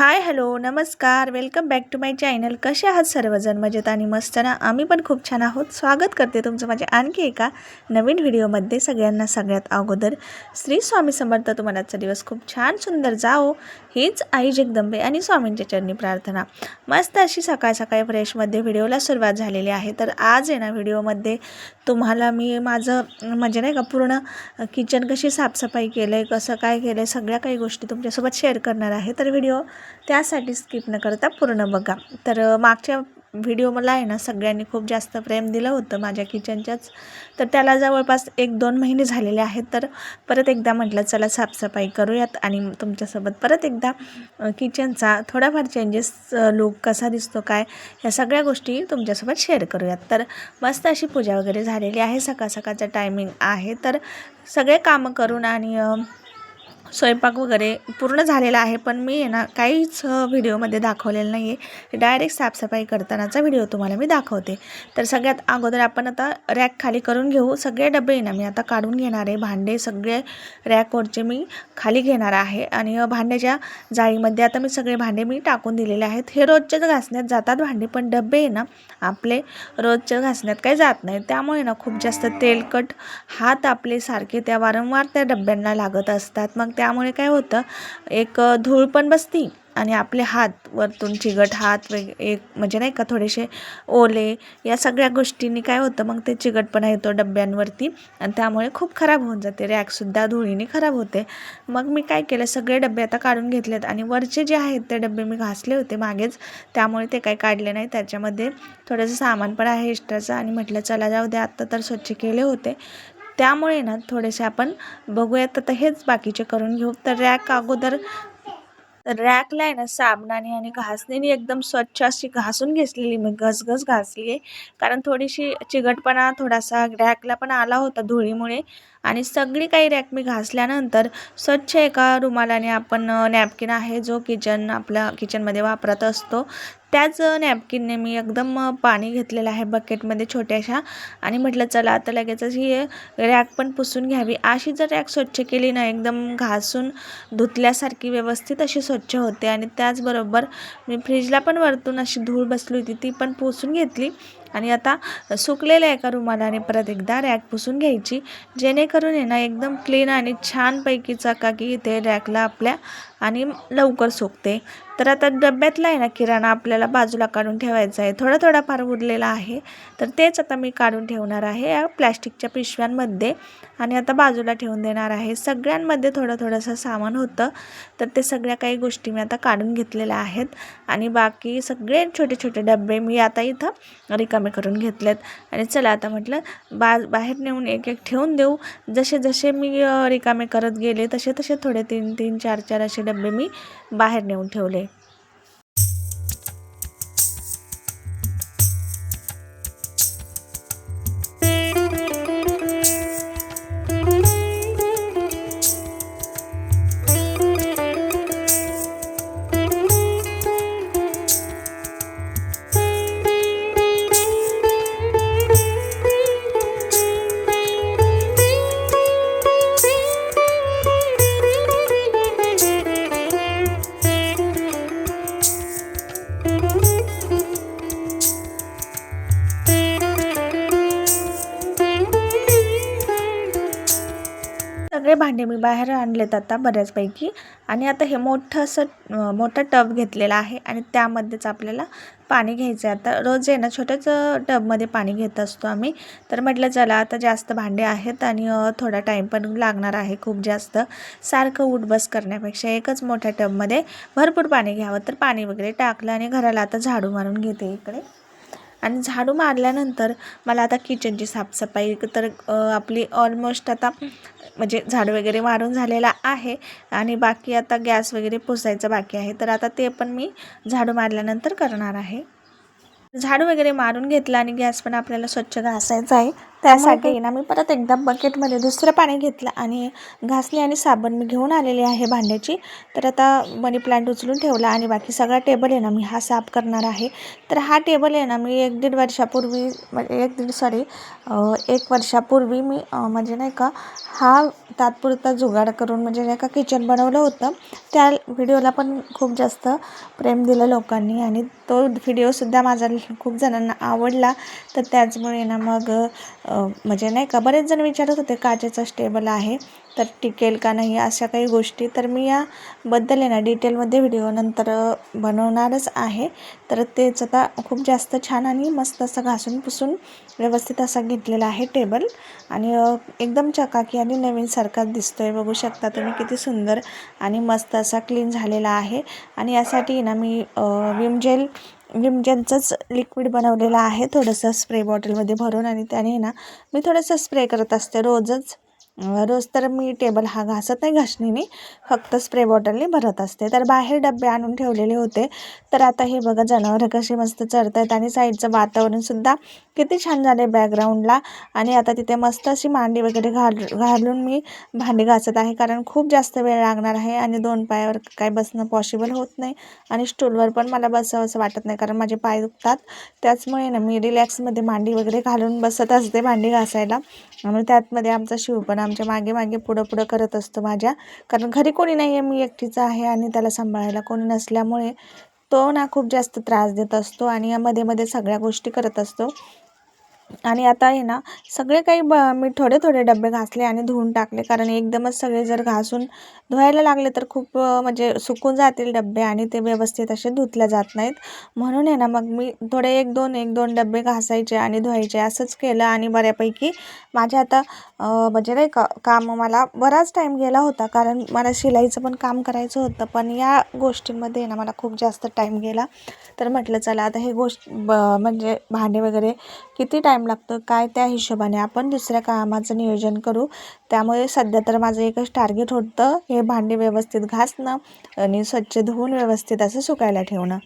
हाय hello नमस्कार welcome back to my channel. कसे आहात सर्वजण? मजेत आणि मस्त ना? आम्ही पण खूप छान आहोत। स्वागत करते तुमचं माझ्या आणखी एका नवीन व्हिडिओमध्ये। सगळ्यांना सगळ्यात अगोदर श्री स्वामी समर्थ तुम्हाला आजचा दिवस खूप छान सुंदर जाओ हीच आई जगदंबे आणि स्वामींच्या चरणी प्रार्थना। मस्त अशी सकाळ सकाळी फ्रेशमध्ये व्हिडिओला सुरुवात झालेली आहे। तर आज आहे ना व्हिडिओमध्ये तुम्हाला मी माझं म्हणजे नाही का पूर्ण किचन कशी साफसफाई केलं आहे, कसं काय केलं आहे, सगळ्या काही गोष्टी तुमच्यासोबत शेअर करणार आहे। तर व्हिडिओ त्यासाठी स्किप न करता पूर्ण बघा। तर मागच्या व्हिडिओ मला आहे ना सगळ्यांनी खूप जास्त प्रेम दिलं होतं माझ्या किचनच्याच, तर त्याला जवळपास 1-2 महिने झालेले आहेत। तर परत एकदा म्हटलं चला साफसफाई करूयात आणि तुमच्यासोबत परत एकदा किचनचा थोडाफार चेंजेस, लुक कसा दिसतो काय, ह्या सगळ्या गोष्टी तुमच्यासोबत शेअर करूयात। तर मस्त अशी पूजा वगैरे झालेली आहे, सकाळ सकाळचा टायमिंग आहे। तर सगळे कामं करून आणि स्वयंपाक वगैरे पूर्ण झालेला आहे, पण मी आहे ना काहीच व्हिडिओमध्ये दाखवलेलं नाही आहे। डायरेक्ट साफसफाई करतानाचा व्हिडिओ तुम्हाला मी दाखवते। तर सगळ्यात अगोदर आपण आता रॅक खाली करून घेऊ। सगळे डबे ना मी आता काढून घेणार आहे, भांडे सगळे रॅकवरचे मी खाली घेणार आहे आणि भांड्याच्या जाळीमध्ये आता मी सगळे भांडे मी टाकून दिलेले आहेत। हे रोजच्याच घासण्यात जातात भांडे, पण डबे आहे ना आपले रोजच्या घासण्यात काही जात नाही, त्यामुळे ना खूप जास्त तेलकट हात आपले सारखे त्या वारंवार त्या डब्यांना लागत असतात। मग त्यामुळे काय होतं, एक धूळ पण बसती आणि आपले हात वरतून चिगट हात एक म्हणजे नाही का थोडेसे ओले, या सगळ्या गोष्टींनी काय होतं मग ते चिगटपणा येतो डब्यांवरती आणि त्यामुळे खूप खराब होऊन जाते, रॅकसुद्धा धुळीने खराब होते। मग मी काय केलं, सगळे डबे आता काढून घेतलेत आणि वरचे जे आहेत ते डबे मी घासले होते मागेच, त्यामुळे ते काही काढले नाही। त्याच्यामध्ये थोडंसं सामान पण आहे एक्स्ट्राचं आणि म्हटलं चला जाऊ दे, आत्ता तर स्वच्छ केले होते, त्यामुळे ना थोडेसे आपण बघूयात आता हेच बाकीचे करून घेऊ। तर रॅक अगोदर रॅकला आहे ना साबणाने आणि घासणीने एकदम स्वच्छ अशी घासून घेतलेली, मी घसघस घासली आहे, कारण थोडीशी चिगटपणा थोडासा रॅकला पण आला होता धुळीमुळे। आणि सगळी काही रॅक मी घासल्यानंतर स्वच्छ एका रुमालाने आपण नॅपकिन आहे जो आपल्या किचनमध्ये वापरत असतो, त्याच नॅपकिनने मी एकदम पाणी घेतलेलं आहे बकेटमध्ये छोट्याशा आणि म्हटलं चला आता लगेचच ही रॅक पण पुसून घ्यावी। अशी जर रॅक स्वच्छ केली ना एकदम घासून धुतल्यासारखी व्यवस्थित अशी स्वच्छ होते। आणि त्याचबरोबर मी फ्रीजला पण वरतून अशी धूळ बसली होती ती पण पुसून घेतली आणि आता सुकलेल्या एका रुमालाने परत एकदा रॅक पुसून घ्यायची, जेणेकरून आहे ना एकदम क्लीन आणि छानपैकी चकाकी इथे रॅकला आपल्या आणि लवकर सुकते। तर आता डब्यातला आहे ना किराणा आपल्याला बाजूला काढून ठेवायचा आहे, थोडा थोडाफार उरलेला आहे, तर तेच आता मी काढून ठेवणार आहे या प्लॅस्टिकच्या पिशव्यांमध्ये आणि आता बाजूला ठेवून देणार आहे। सगळ्यांमध्ये थोडं थोडंसं सामान होतं, तर ते सगळ्या काही गोष्टी मी आता काढून घेतलेल्या आहेत आणि बाकी सगळे छोटे छोटे डबे मी आता इथं रिकामे करून घेतलेत। आणि चला आता म्हटलं बाहेर नेऊन एक एक ठेवून देऊ। जसे जसे मी रिकामे करत गेले तसे तसे थोडे 3-3, 4-4 असे डबे मी बाहेर नेऊन ठेवले। सगळे भांडे मी बाहेर आणलेत आता बऱ्याचपैकी आणि आता हे मोठा टब घेतलेला आहे आणि त्यामध्येच आपल्याला पाणी घ्यायचं आहे। आता रोज आहे ना छोट्याच टबमध्ये पाणी घेत असतो आम्ही, तर म्हटलं चला आता जास्त भांडे आहेत आणि थोडा टाईम पण लागणार आहे खूप जास्त, सारखं उठबस करण्यापेक्षा एकच मोठ्या टबमध्ये भरपूर पाणी घ्यावं। तर पाणी वगैरे टाकलं आणि घराला आता झाडू मारून घेते इकडे। आणि झाडू मारल्यानंतर मला आता किचनची साफसफाई तर आपली ऑलमोस्ट आता म्हणजे झाडू वगैरे मारून झालेला आहे आणि बाकी आता गॅस वगैरे पुसायचं बाकी आहे, तर आता ते पण मी झाडू मारल्यानंतर करणार आहे। झाडू वगैरे मारून घेतला आणि गॅस पण आपल्याला स्वच्छ घासायचा आहे, त्यासाठी ना मी परत एकदा बकेटमध्ये दुसरं पाणी घेतलं आणि घासणी आणि साबण मी घेऊन आलेली आहे भांड्याची. तर आता मनी प्लांट उचलून ठेवला आणि बाकी सगळा टेबल आहे ना मी हा साफ करणार आहे. तर हा टेबल आहे ना मी 1-1.5 वर्षापूर्वी एक वर्षापूर्वी मी म्हणजे नाही का हा तात्पुरता जुगाड करून म्हणजे नाही का किचन बनवलं होतं. त्या व्हिडिओला पण खूप जास्त प्रेम दिलं लोकांनी आणि तो व्हिडिओसुद्धा माझा खूप जणांना आवडला. तर त्याचमुळे ना मग म्हणजे नाही का बरेच जण विचारत होते काचेचा टेबल आहे तर टिकेल का नाही अशा काही गोष्टी. तर मी याबद्दल आहे ना डिटेलमध्ये व्हिडिओ नंतर बनवणारच आहे. तर तेच आता खूप जास्त छान आणि मस्त असं घासून पुसून व्यवस्थित असा घेतलेला आहे टेबल आणि एकदम चकाकी आणि नवीनसारखा दिसतोय. बघू शकता तुम्ही किती सुंदर आणि मस्त असा क्लीन झालेला आहे. आणि यासाठी ना मी विम जेलचंच लिक्विड बनवलेलं आहे थोडंसं स्प्रे बॉटलमध्ये भरून आणि त्याने ना मी थोडंसं स्प्रे करत असते रोज तर मी टेबल हा घासत नाही घासणीने, फक्त स्प्रे बॉटलने भरत असते. तर बाहेर डबे आणून ठेवलेले होते. तर आता हे बघा जनावरं कशी मस्त चरत आहेत आणि साईडचं वातावरणसुद्धा किती छान झालं आहे बॅकग्राऊंडला. आणि आता तिथे मस्त अशी मांडी वगैरे घालून मी भांडी घासत आहे कारण खूप जास्त वेळ लागणार आहे आणि 2 पायावर काय बसणं पॉसिबल होत नाही आणि स्टूलवर पण मला बसावं असं वाटत नाही कारण माझे पाय दुखतात. त्याचमुळे ना मी रिलॅक्समध्ये मांडी वगैरे घालून बसत असते भांडी घासायला. आणि त्यातमध्ये आमचा शिव पण आमच्या मागे पुढं करत असतो माझ्या, कारण घरी कोणी नाही आहे, मी एकटीच आहे आणि त्याला सांभाळायला कोणी नसल्यामुळे तो ना खूप जास्त त्रास देत असतो आणि मध्ये सगळ्या गोष्टी करत असतो. आणि आता आहे ना सगळे काही मी थोडे डबे घासले आणि धुवून टाकले कारण एकदमच सगळे जर घासून धुवायला लागले तर खूप म्हणजे सुकून जातील डबे आणि ते व्यवस्थित असे धुतले जात नाहीत. म्हणून आहे ना मग मी थोडे एक दोन डबे घासायचे आणि धुवायचे असंच केलं आणि बऱ्यापैकी माझ्या आता म्हणजे नाही का काम मला बराच टाईम गेला होता कारण मला शिलाईचं पण काम करायचं होतं. पण या गोष्टींमध्ये ना मला खूप जास्त टाईम गेला. तर म्हटलं चला आता हे म्हणजे भांडे वगैरे किती टाईम लागतो काय त्या हिशोबाने आपण दुसऱ्या कामाचं नियोजन करू. त्यामुळे सध्या तर माझं एकच टार्गेट होतं हे भांडे व्यवस्थित घासणं आणि स्वच्छ धुवून व्यवस्थित असं सुकायला ठेवणं.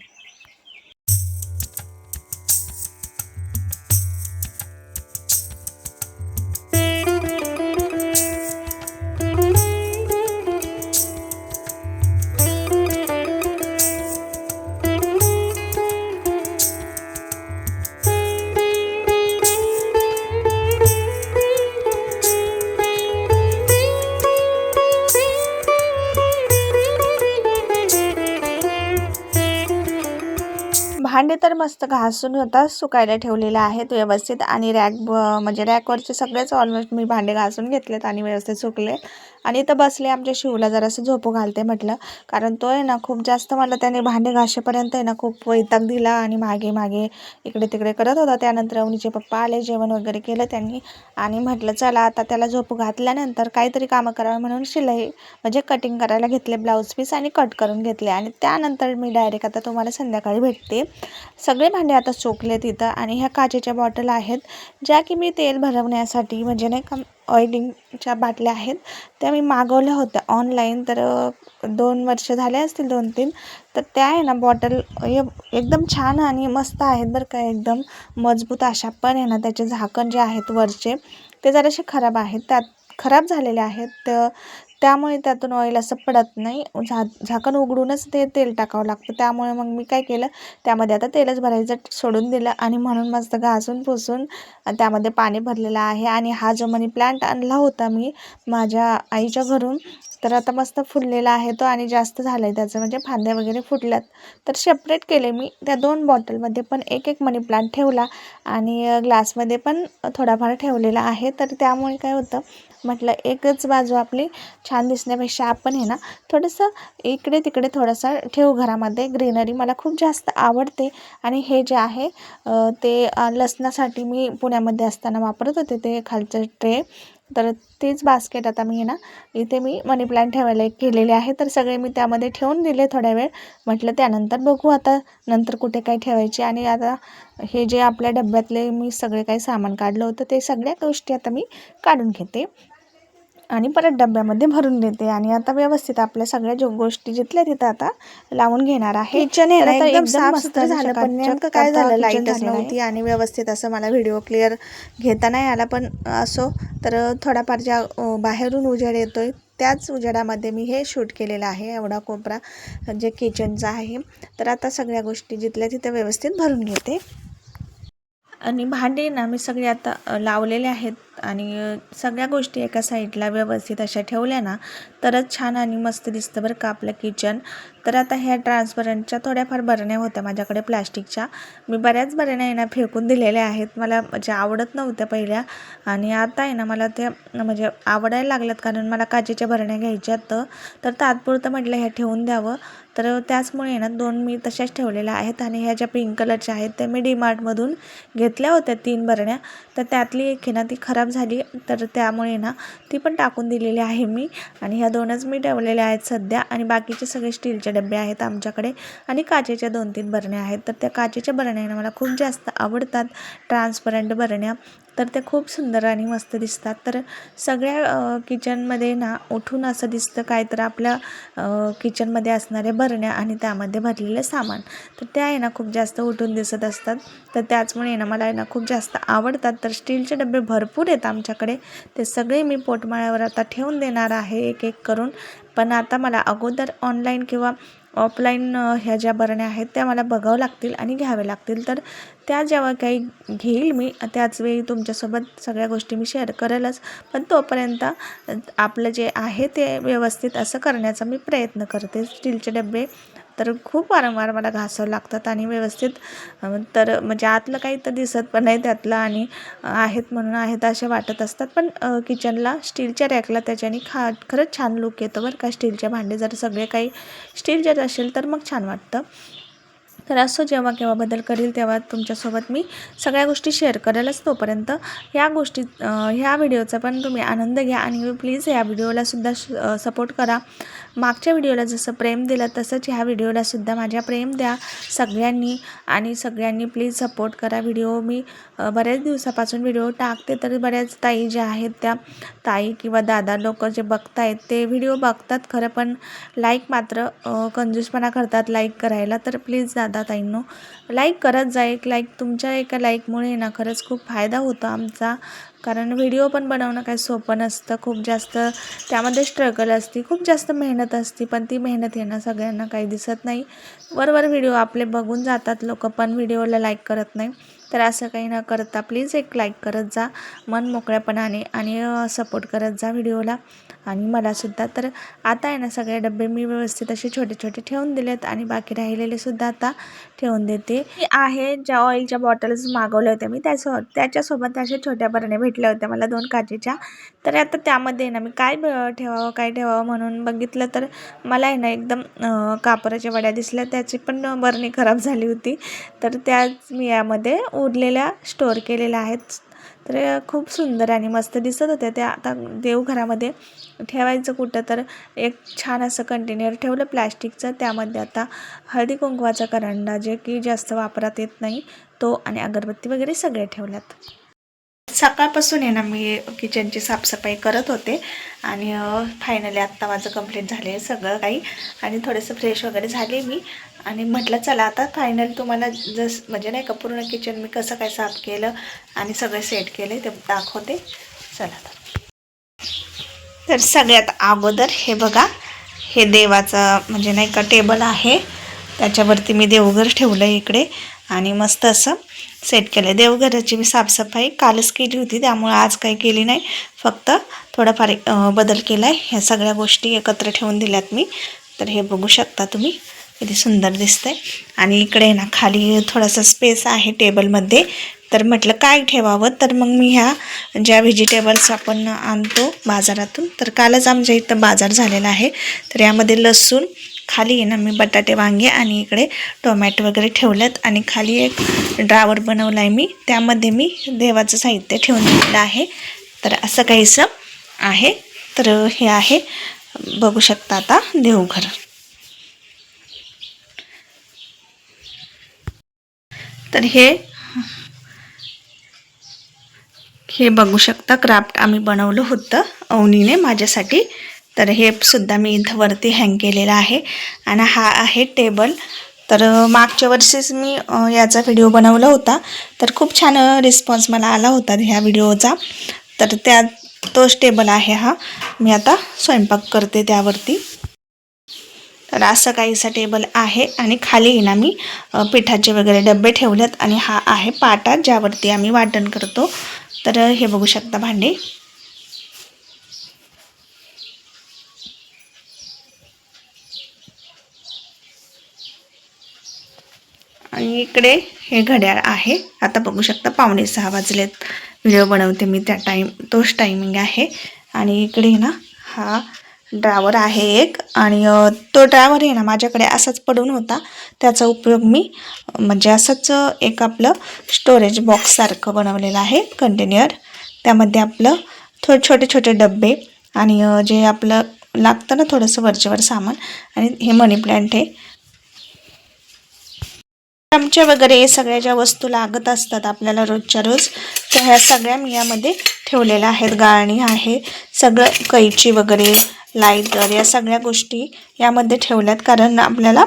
भांडे तर मस्त घासून आता सुकायला ठेवलेले आहेत व्यवस्थित आणि म्हणजे रॅकवरचे सगळेच ऑलमोस्ट मी भांडे घासून घेतलेत आणि व्यवस्थित सुकले. आणि इथं बसले आमच्या शिवला जरासं झोपू घालते म्हटलं, कारण तो आहे ना खूप जास्त मला त्याने भांडे घासेपर्यंत आहे ना खूप वैताग दिला आणि मागे इकडे तिकडे करत होता. त्यानंतर अवनीचे पप्पा आले, जेवण वगैरे केलं त्यांनी आणि म्हटलं चला आता त्याला झोपू घातल्यानंतर काहीतरी कामं करावं म्हणून शिलाई म्हणजे कटिंग करायला घेतले ब्लाऊज पीस आणि कट करून घेतले आणि त्यानंतर मी डायरेक्ट आता तुम्हाला संध्याकाळी भेटते. सगळे भांडे आता सुकले तिथं आणि ह्या काचेच्या बॉटल आहेत ज्या की मी तेल भरवण्यासाठी म्हणजे नाही का ऑइलिंगच्या बाटल्या आहेत त्या मी मागवल्या होत्या ऑनलाईन. तर 2 वर्ष झाले असतील 2-3. तर त्या आहे ना बॉटल एकदम छान आणि मस्त आहेत बरं का, एकदम मजबूत अशा. पण आहे ना त्याचे झाकण जे आहेत वरचे ते जरासे खराब झालेले आहेत. त्यामुळे त्यातून ऑइल असं पडत नाही. झाकण उघडूनच ते तेल टाकावं लागतं. त्यामुळे मग मी काय केलं त्यामध्ये आता तेलच भरायचं सोडून दिलं आणि म्हणून मस्त घासून पुसून त्यामध्ये पाणी भरलेलं आहे. आणि हा जो मनी प्लांट आणला होता मी माझ्या आईच्या घरून तर आता मस्त फुललेला आहे तो आणि जास्त झालं आहे त्याचं म्हणजे फांद्या वगैरे फुटल्यात. तर सेपरेट केले मी त्या 2 बॉटलमध्ये पण एक मनी प्लांट ठेवला आणि ग्लासमध्ये पण थोडाफार ठेवलेला आहे. तर त्यामुळे काय होतं म्हटलं एकच बाजू आपली छान दिसण्यापेक्षा आपण आहे ना थोडंसं इकडे तिकडे थोडंसं ठेवू घरामध्ये. ग्रीनरी मला खूप जास्त आवडते आणि हे जे आहे ते लसणासाठी मी पुण्यामध्ये असताना वापरत होते ते खालचं ट्रे. तर तेच बास्केट आता मी ना इथे मी मनी प्लांट ठेवायला केलेले आहे. तर सगळे मी त्यामध्ये ठेवून दिले थोड्या वेळ, म्हटलं त्यानंतर बघू आता नंतर कुठे काय ठेवायचे. आणि आता हे जे आपल्या डब्यातले मी सगळे काही सामान काढलं होतं ते सगळ्या गोष्टी आता मी काढून घेते. आणि परत डब्यामध्ये भरून देते आणि आता व्यवस्थित आपल्या सगळ्या गोष्टी जिथल्या तिथं आता लावून घेणार आहे. किचन आहे ना एकदम साफ सुथरं झालं, पण नेमकं काय आता झालं, किचन लाईटच झालेलं नव्हती आहे. आणि व्यवस्थित असं मला व्हिडिओ क्लिअर घेता नाही आला, पण असो तर थोडाफार ज्या बाहेरून उजेड येतोय त्याच उजेडामध्ये मी हे शूट केलेलं आहे. एवढा कोपरा जे किचनचा आहे. तर आता सगळ्या गोष्टी जिथल्या तिथं व्यवस्थित भरून घेते आणि भांडे ना मी सगळे आता लावलेले आहेत आणि सगळ्या गोष्टी एका साईडला व्यवस्थित अशा ठेवल्या ना तरच छान आणि मस्त दिसतं बरं का आपलं किचन. तर आता ह्या ट्रान्सपरंटच्या थोड्याफार बरण्या होत्या माझ्याकडे प्लास्टिकच्या, मी बऱ्याच बरण्या आहे ना फेकून दिलेल्या आहेत. मला म्हणजे आवडत नव्हत्या पहिल्या आणि आता आहे ना मला त्या म्हणजे आवडायला लागल्यात, कारण मला काचेच्या बरण्या घ्यायच्या तर तात्पुरतं म्हटलं ह्या ठेवून द्यावं. तर त्याचमुळे ना 2 मी तशाच ठेवलेल्या आहेत आणि ह्या ज्या पिंक कलरच्या आहेत त्या मी डीमार्टमधून घेतल्या होत्या 3 बरण्या. तर त्यातली एक आहे ना ती खराब झाली, तर त्यामुळे ना ती पण टाकून दिलेली आहे मी आणि ह्या 2च मी ठेवलेल्या आहेत सध्या. आणि बाकीचे सगळे स्टीलचे डबे आहेत आमच्याकडे आणि काचेच्या 2-3 बरण्या आहेत. तर त्या काचेच्या बरण्या मला खूप जास्त आवडतात, ट्रान्सपरंट बरण्या. तर ते खूप सुंदर आणि मस्त दिसतात. तर सगळ्या किचनमध्ये ना उठून असं दिसतं काय तर आपल्या किचनमध्ये असणाऱ्या बरण्या आणि त्यामध्ये भरलेलं सामान, तर त्या आहे ना खूप जास्त उठून दिसत असतात. तर त्याचमुळे ना मला आहे ना खूप जास्त आवडतात. तर स्टीलचे डबे भरपूर आहेत आमच्याकडे, ते सगळे मी पोटमाळ्यावर आता ठेवून देणार आहे एक एक करून. पण आता मला अगोदर ऑनलाईन किंवा ऑफलाईन ह्या ज्या बरण्या आहेत त्या मला बघावं लागतील आणि घ्यावे लागतील. तर त्या जेव्हा काही घेईल मी त्याचवेळी तुमच्यासोबत सगळ्या गोष्टी मी शेअर करेलच. पण तोपर्यंत आपलं जे आहे ते व्यवस्थित असं करण्याचा मी प्रयत्न करते. स्टीलचे डबे तर खूप वारंवार मला घासावं लागतात आणि व्यवस्थित तर म्हणजे आतलं काही तर दिसत पण नाही त्यातलं आणि आहेत म्हणून आहेत असे वाटत असतात. पण किचनला स्टीलच्या रॅकला त्याच्याने खरंच छान लुक येतो बरं का. स्टीलचे भांडे जर सगळे काही स्टीलचेच असेल तर मग छान वाटतं. तर असं जेव्हा केव्हा बदल करील तेव्हा तुमच्यासोबत मी सगळ्या गोष्टी शेअर करेलच. तोपर्यंत ह्या व्हिडिओचा पण तुम्ही आनंद घ्या आणि प्लीज ह्या व्हिडिओलासुद्धा सपोर्ट करा. मागच्या व्हिडिओला जसं प्रेम दिलं तसंच ह्या व्हिडिओलासुद्धा माझ्या प्रेम द्या सगळ्यांनी आणि सगळ्यांनी प्लीज सपोर्ट करा. व्हिडिओ मी बऱ्याच दिवसापासून व्हिडिओ टाकते, तर बऱ्याच ताई ज्या आहेत त्या ताई किंवा दादा लोक जे बघतायत ते व्हिडिओ बघतात खरं, पण लाईक मात्र कंजूसपणा करतात लाईक करायला. तर प्लीज दादा ताईंनो लाईक करत जा. एक लाईक, तुमच्या एका लाईकमुळे ना खरंच खूप फायदा होतो आमचा, कारण व्हिडिओ पण बनवणं काही सोपं नसतं. खूप जास्त त्यामध्ये स्ट्रगल असते, खूप जास्त मेहनत असते, पण ती मेहनत येणं सगळ्यांना काही दिसत नाही. वरवर व्हिडिओ आपले बघून जातात लोक, पण व्हिडिओला लाईक करत नाही. तर असं काही न करता प्लीज एक लाईक करत जा मन मोकळ्यापणाने आणि सपोर्ट करत जा व्हिडिओला आणि मलासुद्धा. तर आता आहे ना सगळे डबे मी व्यवस्थित असे छोटे छोटे ठेवून दिलेत आणि बाकी राहिलेले सुद्धा आता ठेवून देते. आहे ज्या ऑइलच्या बॉटल्स मागवल्या होत्या मी त्याच्यासोबत अशा छोट्या बरण्या भेटल्या होत्या मला 2 काचेच्या. तर आता त्यामध्ये ना मी काय ठेवावं म्हणून बघितलं, तर मला आहे ना एकदम कापराच्या वड्या दिसल्या, त्याची पण बरणी खराब झाली होती. तर त्याच मी यामध्ये उरलेल्या स्टोअर केलेल्या आहेत. तर खूप सुंदर आणि मस्त दिसत होत्या त्या. आता देवघरामध्ये ठेवायचं कुठं, तर एक छान असं कंटेनर ठेवलं प्लॅस्टिकचं, त्यामध्ये आता हळदी कुंकवाचा करंडा जे की जास्त वापरात येत नाही तो आणि अगरबत्ती वगैरे सगळे ठेवल्यात. सकाळपासून आहे ना मी किचनची साफसफाई करत होते आणि फायनली आत्ता माझं कंप्लीट झाले आहे सगळं काही आणि थोडंसं फ्रेश वगैरे झाले मी आणि म्हटलं चला आता फायनल तुम्हाला म्हणजे नाही का पूर्ण किचन मी कसं काय साफ केलं आणि सगळं सेट केले ते दाखवते. चला तर सगळ्यात अगोदर हे बघा, हे देवाचं म्हणजे नाही का टेबल आहे, त्याच्यावरती मी देवघर ठेवलं आहे इकडे आणि मस्त असं सेट केलं आहे. देवघराची मी साफसफाई कालच केली होती, त्यामुळे आज काही केली नाही, फक्त थोडाफार बदल केला आहे. ह्या सगळ्या गोष्टी एकत्र ठेवून दिल्यात मी. तर हे बघू शकता तुम्ही किती सुंदर दिसतंय. आणि इकडे ना खाली थोडासा स्पेस आहे टेबलमध्ये, तर म्हटलं काय ठेवावं, तर मग मी ह्या ज्या व्हेजिटेबल्स आपण आणतो बाजारातून, तर कालच आमच्या इथं बाजार झालेला आहे, तर यामध्ये लसूण, खाली आहे ना मी बटाटे वांगे आणि इकडे टोमॅटो वगैरे ठेवलेत आणि खाली एक ड्रावर बनवला आहे मी, त्यामध्ये मी देवाचं साहित्य ठेवून दिलेलं आहे. तर असं काहीसं आहे. तर हे आहे, बघू शकता आता देवघर. तर हे हे बघू शकता क्राफ्ट आम्ही बनवलं होतं अवनीने माझ्यासाठी. तर हे सुद्धा मी इथं वरती हँग केलेलं आहे. आणि हा आहे टेबल. तर मागच्या वर्षीच मी याचा व्हिडिओ बनवला होता. तर खूप छान रिस्पॉन्स मला आला होता ह्या व्हिडिओचा. तर तोच टेबल आहे हा. मी आता स्वयंपाक करते त्यावरती. तर असं काहीसा टेबल आहे आणि खाली ना मी पिठाचे वगैरे डबे ठेवलेत. आणि हा आहे पाटा ज्यावरती आम्ही वाटण करतो. तर हे बघू शकता भांडे. आणि इकडे हे घड्याळ आहे. आता बघू शकता 5:45 वाजलेत. व्हिडिओ बनवते मी तोच टायमिंग आहे. आणि इकडे ना हा ड्रावर आहे एक. आणि तो ड्रावर आहे ना माझ्याकडे असाच पडून होता. त्याचा उपयोग मी म्हणजे असंच एक आपलं स्टोरेज बॉक्स सारखं बनवलेलं आहे कंटेनर. त्यामध्ये आपलं छोटे छोटे डबे आणि जे आपलं लागतं ना थोडंसं वरचेवर सामान. आणि हे मनी प्लॅन्ट आहे. चमचे वगैरे सगळ्या ज्या वस्तू लागत असतात आपल्याला रोजच्या रोज, तर ह्या सगळ्या मी यामध्ये ठेवलेल्या आहेत. गाळणी आहे, सगळं कैची वगैरे, लायटर, या सगळ्या गोष्टी यामध्ये ठेवल्यात. कारण आपल्याला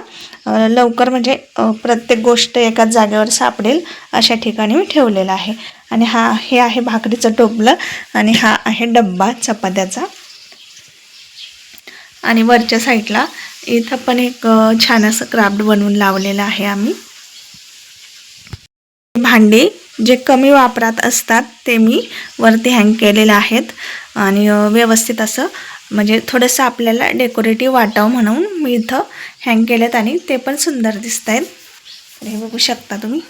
लवकर म्हणजे प्रत्येक गोष्ट एकाच जागेवर सापडेल अशा ठिकाणी मी ठेवलेलं आहे. आणि हे आहे भाकरीचं टोपलं. आणि हा आहे डब्बा चपात्याचा. आणि वरच्या साईडला इथं पण एक छान असं क्राफ्ट बनवून लावलेलं आहे आम्ही. भांडे जे कमी वापरात असतात ते मी वरती हँग केलेले आहेत. आणि व्यवस्थित असं म्हणजे थोडंसं आपल्याला डेकोरेटिव्ह वाटावं म्हणून मी इथं हँग केलेत. आणि ते पण सुंदर दिसत आहेत. हे बघू शकता तुम्ही.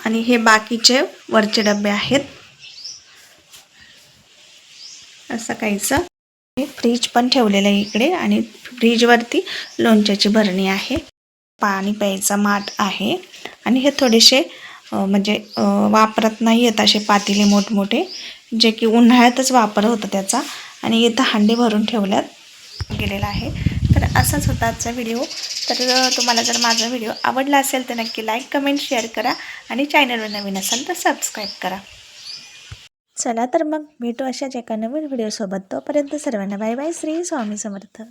आणि हे बाकीचे वरचे डबे आहेत. आणि हे बाकीचे वरचे डबे आहेत. असं काहीचं. फ्रीज पण ठेवलेलं आहे इकडे. आणि फ्रीजवरती लोणच्याची भरणी आहे. पाणी प्यायचा माठ आहे. आणि हे थोडेसे म्हणजे वापरत नाही आहेत असे पातेले मोठमोठे, जे की उन्हाळ्यातच वापर होतो त्याचा. आणि इथं हांडे भरून ठेवल्यात गेलेला आहे. तर असाच होता आजचा व्हिडिओ. तर तुम्हाला जर माझा व्हिडिओ आवडला असेल तर नक्की लाईक, कमेंट, शेअर करा. आणि चॅनलवर नवीन असाल तर सबस्क्राईब करा. चला तर मग भेटू अशाच एका नवीन व्हिडिओसोबत. तोपर्यंत सर्वांना बाय बाय. श्री स्वामी समर्थ.